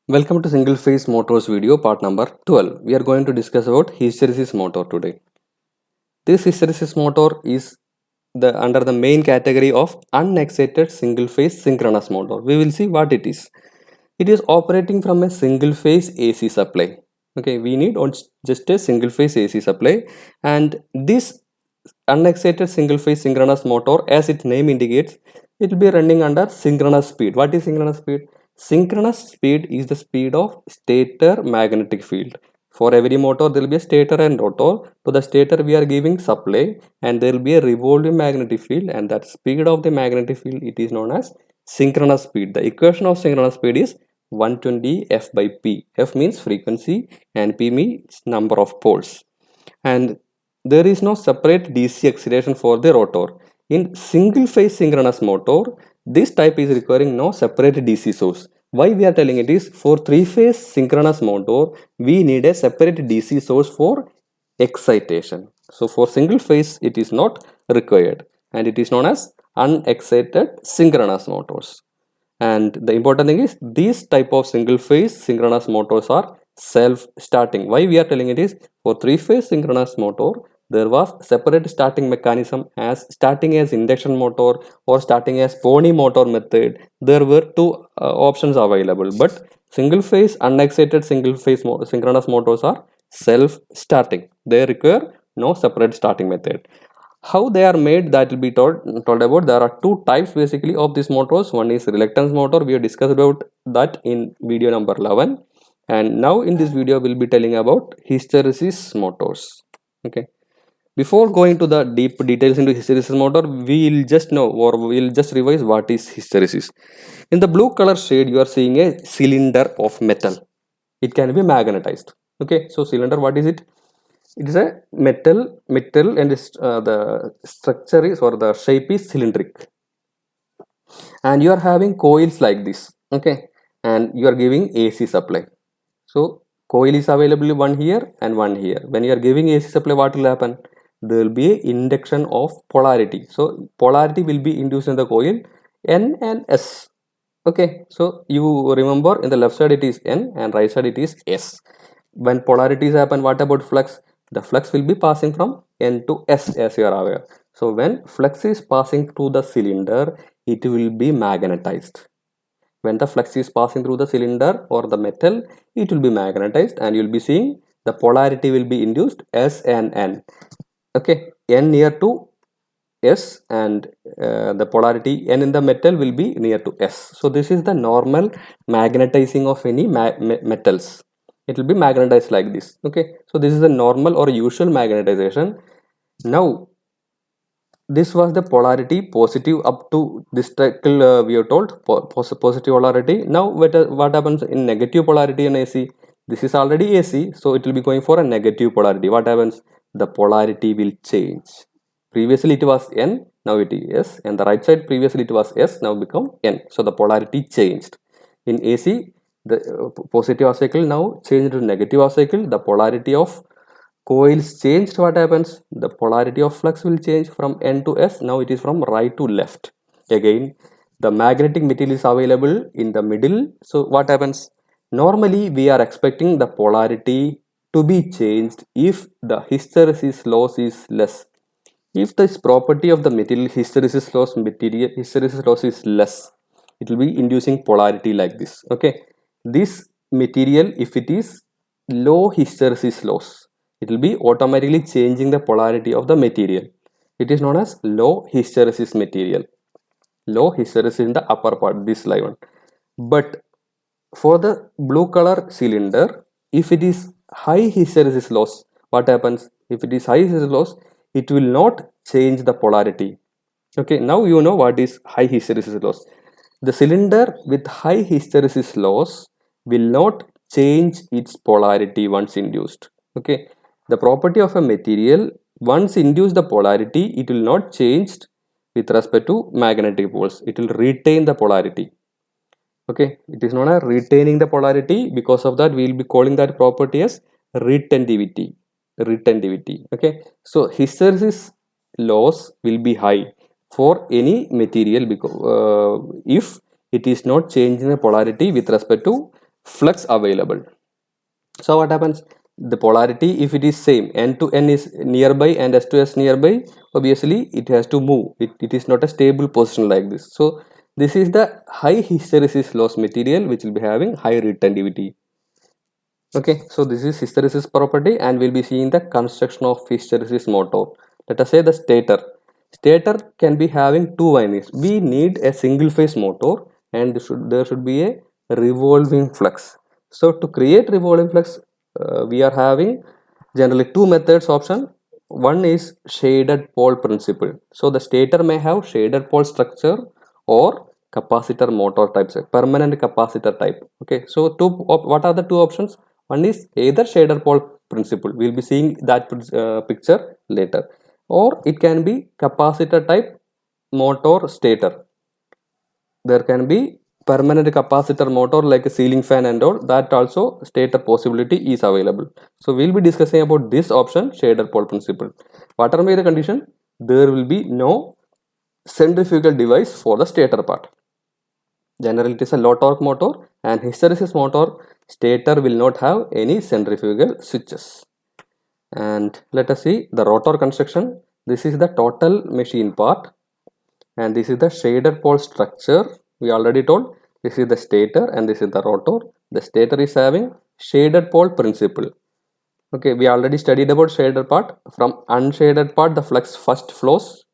Welcome to single phase motors video part number 12. We are going to discuss about hysteresis motor today. This hysteresis motor is under the main category of unexcited single phase synchronous motor. We will see what it is. It is operating from a single phase AC supply. Okay, we need just a single phase AC supply, and this unexcited single phase synchronous motor, as its name indicates, it will be running under synchronous speed. What is synchronous speed? Synchronous speed is the speed of stator magnetic field. For every motor there will be a stator and rotor. To the stator we are giving supply, and there will be a revolving magnetic field, and that speed of the magnetic field, it is known as synchronous speed. The equation of synchronous speed is 120 f by p. F means frequency and p means number of poles, and there is no separate DC acceleration for the rotor. In single phase synchronous motor, this type is requiring no separate DC source. Why we are telling it is, for three phase synchronous motor we need a separate DC source for excitation. So for single phase it is not required, and it is known as unexcited synchronous motors. And the important thing is, these type of single phase synchronous motors are self starting. Why we are telling it is, for three phase synchronous motor there was separate starting mechanism, as starting as induction motor or starting as pony motor method. There were two options available, but single phase unexcited single phase synchronous motors are self starting. They require no separate starting method. How they are made, that will be told about. There are two types basically of these motors. One is reluctance motor. We have discussed about that in video number 11, and now in this video we'll be telling about hysteresis motors. Okay, before going to the deep details into hysteresis motor, we'll just know, or we'll just revise what is hysteresis. In the blue color shade you are seeing a cylinder of metal. It can be magnetized. Okay, so cylinder, what is it? It is a metal, and the structure is, or the shape is cylindric, and you are having coils like this. Okay, and you are giving AC supply. So coil is available one here and one here. When you are giving AC supply, what will happen? There will be a induction of polarity. So polarity will be induced in the coil N and S. Okay, so you remember, in the left side it is N and right side it is S. When polarities happen, what about flux? The flux will be passing from N to S, as you are aware. So when flux is passing through the cylinder, it will be magnetized. When the flux is passing through the cylinder or the metal, it will be magnetized, and you will be seeing the polarity will be induced S and N. Okay, N near to S, and the polarity N in the metal will be near to S. So this is the normal magnetizing of any metals. It will be magnetized like this. Okay, so this is the normal or usual magnetization. Now this was the polarity positive up to this till we are told positive polarity. Now what happens in negative polarity in AC? This is already AC, so it will be going for a negative polarity. What happens? The polarity will change. Previously it was N, now it is S, and the right side previously it was S, now become N. So the polarity changed. In AC, the positive half cycle now changed to negative half cycle. The polarity of coils changed. What happens? The polarity of flux will change from N to S. Now it is from right to left. Again, the magnetic material is available in the middle. So what happens? Normally we are expecting the polarity to be changed if the hysteresis loss is less. If this property of the material hysteresis loss is less, it will be inducing polarity like this. Okay, this material, if it is low hysteresis loss, it will be automatically changing the polarity of the material. It is known as low hysteresis material. Low hysteresis in the upper part, this line. But for the blue color cylinder, if it is high hysteresis loss, what happens? If it is high hysteresis loss, it will not change the polarity. Okay, now you know what is high hysteresis loss. The cylinder with high hysteresis loss will not change its polarity once induced. Okay, the property of a material, once induced the polarity, it will not change with respect to magnetic poles. It will retain the polarity. Okay, it is known as retaining the polarity. Because of that, we will be calling that property as retentivity. Okay, so hysteresis loss will be high for any material, because if it is not changing the polarity with respect to flux available. So what happens? The polarity, if it is same, n to n is nearby and s to s nearby, obviously it has to move. It is not a stable position like this. So this is the high hysteresis loss material which will be having high retentivity. Okay, so this is hysteresis property, and we'll be seeing the construction of hysteresis motor. Let us say the stator. Stator can be having two windings. We need a single phase motor, and there should be a revolving flux. So to create revolving flux, we are having generally two methods option. One is shaded pole principle. So the stator may have shaded pole structure or capacitor motor types, permanent capacitor type. Okay, so what are the two options? One is either shader pole principle. We'll be seeing that picture later, or it can be capacitor type motor stator. There can be permanent capacitor motor like a ceiling fan and all, that also stator possibility is available. So we'll be discussing about this option, shader pole principle. Whatever may the condition, there will be no centrifugal device for the stator part. Generally it is a low torque motor, and hysteresis motor stator will not have any centrifugal switches. And let us see the rotor construction. This is the total machine part, and this is the shaded pole structure. We already told this is the stator and this is the rotor. The stator is having shaded pole principle. Okay, we already studied about shaded part. From unshaded part the flux first flows,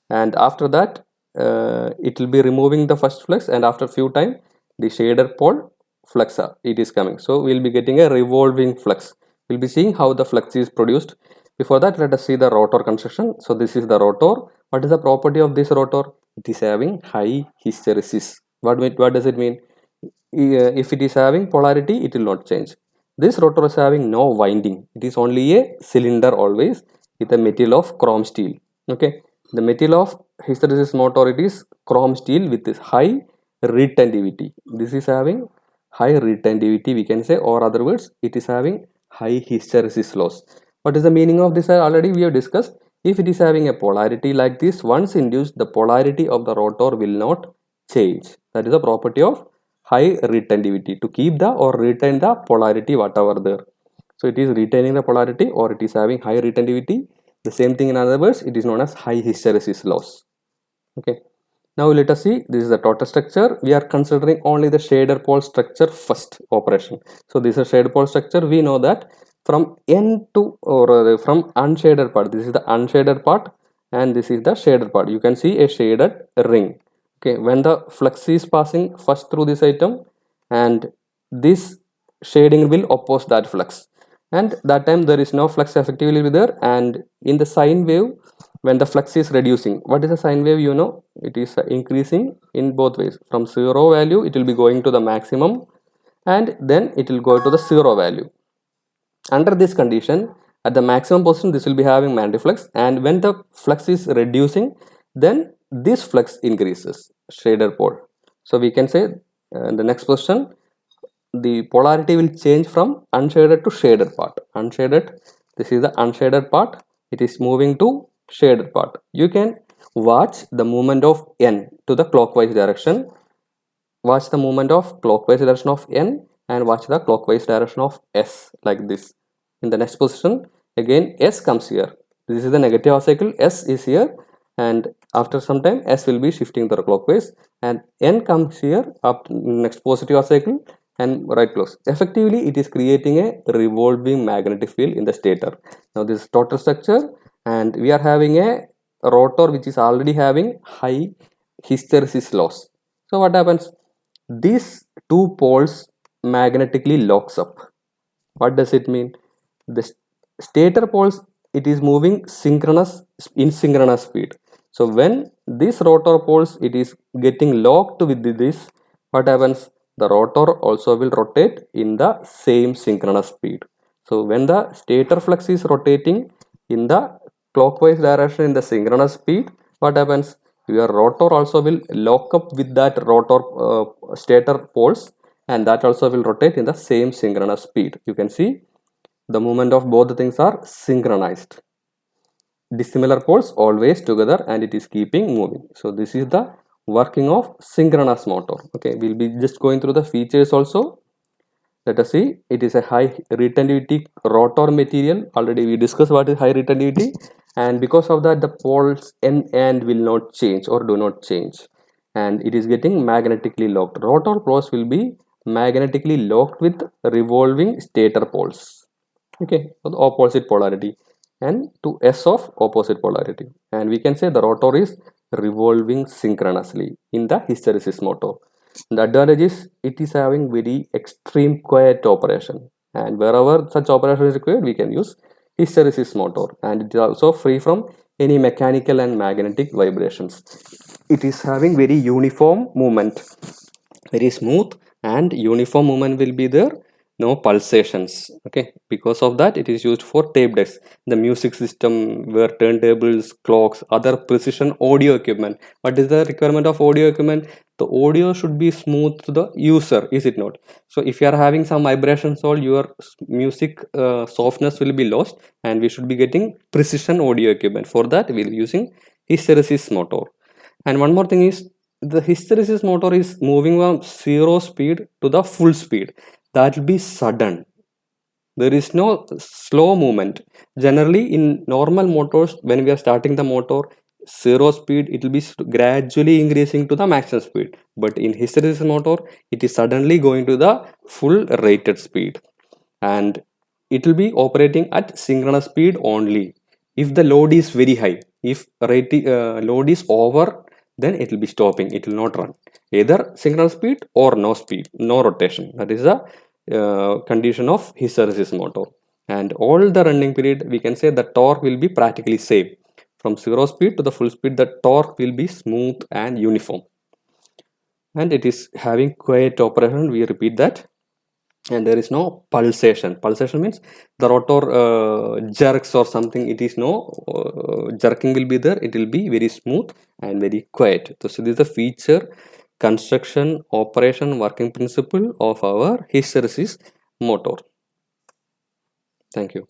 and after that it will be removing the first flux, and after few time the shader pole flux it is coming. So we will be getting a revolving flux. We'll be seeing how the flux is produced. Before that, let us see the rotor construction. So this is the rotor. What is the property of this rotor? It is having high hysteresis. What does it mean? If it is having polarity, it will not change. This rotor is having no winding. It is only a cylinder always with a material of chrome steel. Okay, the material of hysteresis motor, it is chrome steel with this high retentivity. This is having high retentivity, we can say, or other words, it is having high hysteresis loss. What is the meaning of this? Already we have discussed. If it is having a polarity like this, once induced, the polarity of the rotor will not change. That is the property of high retentivity, to keep the or retain the polarity whatever there. So it is retaining the polarity or it is having high retentivity. The same thing in other words, it is known as high hysteresis loss. Okay. Now let us see, this is the total structure. We are considering only the shader pole structure first operation. So this is a shader pole structure. We know that from N to, or from unshaded part, this is the unshaded part and this is the shaded part. You can see a shaded ring. Okay, when the flux is passing first through this item, and this shading will oppose that flux, and that time there is no flux effectively there. And in the sine wave, when the flux is reducing, what is a sine wave? You know, it is increasing in both ways. From zero value it will be going to the maximum, and then it will go to the zero value. Under this condition, at the maximum position this will be having magnetic flux, and when the flux is reducing, then this flux increases, shader pole. So we can say in the next position the polarity will change from unshaded to shaded part. Unshaded, this is the unshaded part, it is moving to shaded part. You can watch the movement of N to the clockwise direction. Watch the movement of clockwise direction of N and watch the clockwise direction of S, like this. In the next position, again S comes here. This is the negative half cycle, S is here, and after some time S will be shifting the clockwise, and N comes here up next positive half cycle and right close. Effectively it is creating a revolving magnetic field in the stator. Now this is total structure, and we are having a rotor which is already having high hysteresis loss. So what happens? These two poles magnetically locks up. What does it mean? The stator poles, it is moving synchronous in synchronous speed. So when this rotor poles it is getting locked with this, what happens? The rotor also will rotate in the same synchronous speed. So when the stator flux is rotating in the clockwise direction in the synchronous speed, what happens? Your rotor also will lock up with that rotor stator poles, and that also will rotate in the same synchronous speed. You can see the movement of both the things are synchronized. Dissimilar poles always together, and it is keeping moving. So this is the working of synchronous motor. Okay, we'll be just going through the features also. Let us see, it is a high retentivity rotor material. Already we discussed what is high retentivity, and because of that the poles N and will not change or do not change, and it is getting magnetically locked. Rotor poles will be magnetically locked with revolving stator poles. Okay, so the opposite polarity, and to S of opposite polarity, and we can say the rotor is revolving synchronously in the hysteresis motor. The advantage is it is having very extreme quiet operation, and wherever such operation is required we can use hysteresis motor, and it is also free from any mechanical and magnetic vibrations. It is having very uniform movement, very smooth and uniform movement will be there, no pulsations. Okay, because of that it is used for tape decks, the music system, where turntables, clocks, other precision audio equipment. What is the requirement of audio equipment? The audio should be smooth to the user, is it not? So if you are having some vibrations, all your music softness will be lost, and we should be getting precision audio equipment. For that we will using hysteresis motor. And one more thing is, the hysteresis motor is moving from zero speed to the full speed. That will be sudden. There is no slow movement. Generally, in normal motors, when we are starting the motor, zero speed, it will be gradually increasing to the maximum speed. But in hysteresis motor, it is suddenly going to the full rated speed, and it will be operating at synchronous speed only. If the load is very high, if load is over, then it will be stopping, it will not run, either synchronous speed or no speed, no rotation. That is the condition of hysteresis motor. And all the running period, we can say the torque will be practically same. From zero speed to the full speed, the torque will be smooth and uniform, and it is having quiet operation. We repeat that. And there is no pulsation means the rotor jerks or something. It is no jerking will be there. It will be very smooth and very quiet. So this is the feature, construction, operation, working principle of our hysteresis motor. Thank you.